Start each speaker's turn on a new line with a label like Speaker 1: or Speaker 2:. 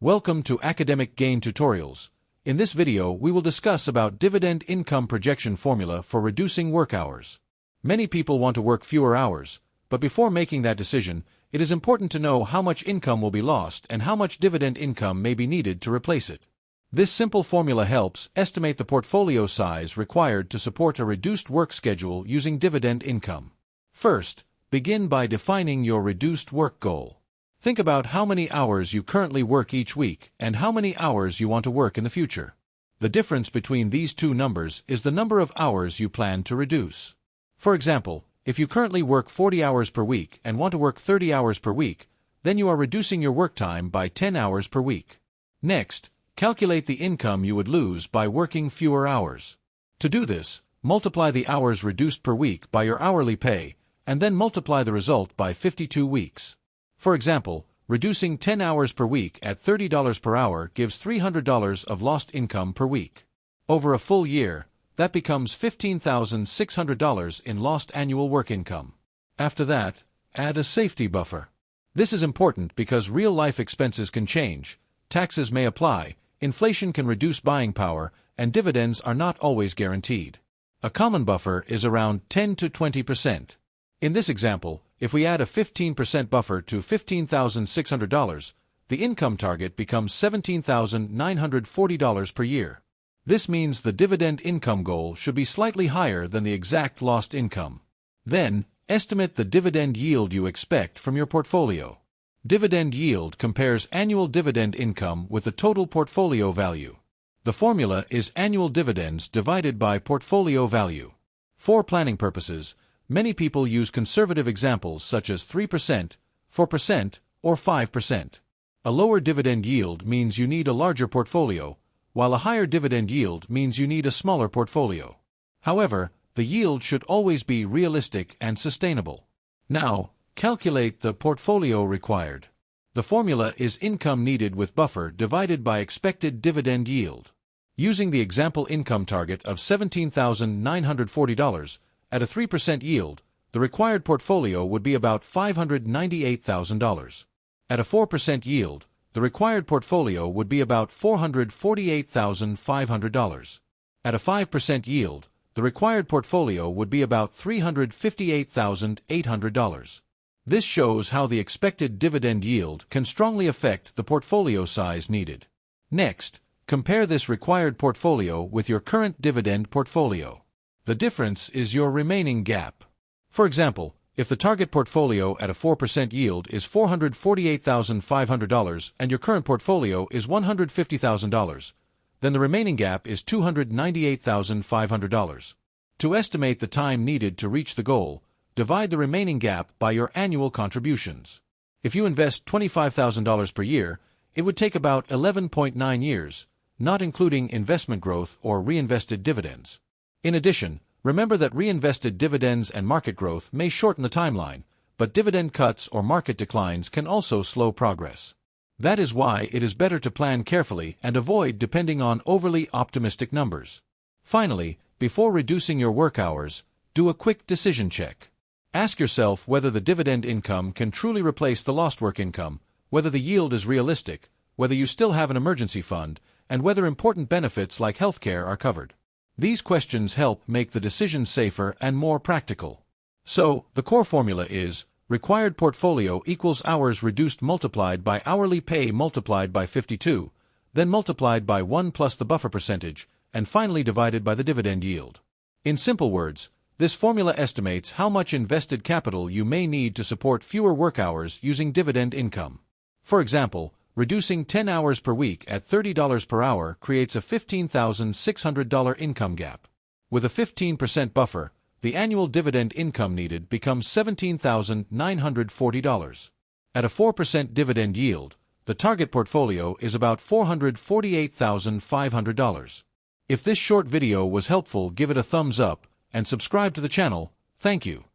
Speaker 1: Welcome to Academic Gain Tutorials. In this video, we will discuss about dividend income projection formula for reducing work hours. Many people want to work fewer hours, but before making that decision, it is important to know how much income will be lost and how much dividend income may be needed to replace it. This simple formula helps estimate the portfolio size required to support a reduced work schedule using dividend income. First, begin by defining your reduced work goal. Think about how many hours you currently work each week and how many hours you want to work in the future. The difference between these two numbers is the number of hours you plan to reduce. For example, if you currently work 40 hours per week and want to work 30 hours per week, then you are reducing your work time by 10 hours per week. Next, calculate the income you would lose by working fewer hours. To do this, multiply the hours reduced per week by your hourly pay, and then multiply the result by 52 weeks. For example, reducing 10 hours per week at $30 per hour gives $300 of lost income per week. Over a full year, that becomes $15,600 in lost annual work income. After that, add a safety buffer. This is important because real-life expenses can change, taxes may apply, inflation can reduce buying power, and dividends are not always guaranteed. A common buffer is around 10 to 20%. In this example, if we add a 15% buffer to $15,600, the income target becomes $17,940 per year. This means the dividend income goal should be slightly higher than the exact lost income. Then, estimate the dividend yield you expect from your portfolio. Dividend yield compares annual dividend income with the total portfolio value. The formula is annual dividends divided by portfolio value. For planning purposes, many people use conservative examples such as 3%, 4%, or 5%. A lower dividend yield means you need a larger portfolio, while a higher dividend yield means you need a smaller portfolio. However, the yield should always be realistic and sustainable. Now, calculate the portfolio required. The formula is income needed with buffer divided by expected dividend yield. Using the example income target of $17,940, at a 3% yield, the required portfolio would be about $598,000. At a 4% yield, the required portfolio would be about $448,500. At a 5% yield, the required portfolio would be about $358,800. This shows how the expected dividend yield can strongly affect the portfolio size needed. Next, compare this required portfolio with your current dividend portfolio. The difference is your remaining gap. For example, if the target portfolio at a 4% yield is $448,500 and your current portfolio is $150,000, then the remaining gap is $298,500. To estimate the time needed to reach the goal, divide the remaining gap by your annual contributions. If you invest $25,000 per year, it would take about 11.9 years, not including investment growth or reinvested dividends. In addition, remember that reinvested dividends and market growth may shorten the timeline, but dividend cuts or market declines can also slow progress. That is why it is better to plan carefully and avoid depending on overly optimistic numbers. Finally, before reducing your work hours, do a quick decision check. Ask yourself whether the dividend income can truly replace the lost work income, whether the yield is realistic, whether you still have an emergency fund, and whether important benefits like healthcare are covered. These questions help make the decision safer and more practical. So, the core formula is required portfolio equals hours reduced multiplied by hourly pay multiplied by 52, then multiplied by 1 plus the buffer percentage, and finally divided by the dividend yield. In simple words, this formula estimates how much invested capital you may need to support fewer work hours using dividend income. For example, reducing 10 hours per week at $30 per hour creates a $15,600 income gap. With a 15% buffer, the annual dividend income needed becomes $17,940. At a 4% dividend yield, the target portfolio is about $448,500. If this short video was helpful, give it a thumbs up and subscribe to the channel. Thank you.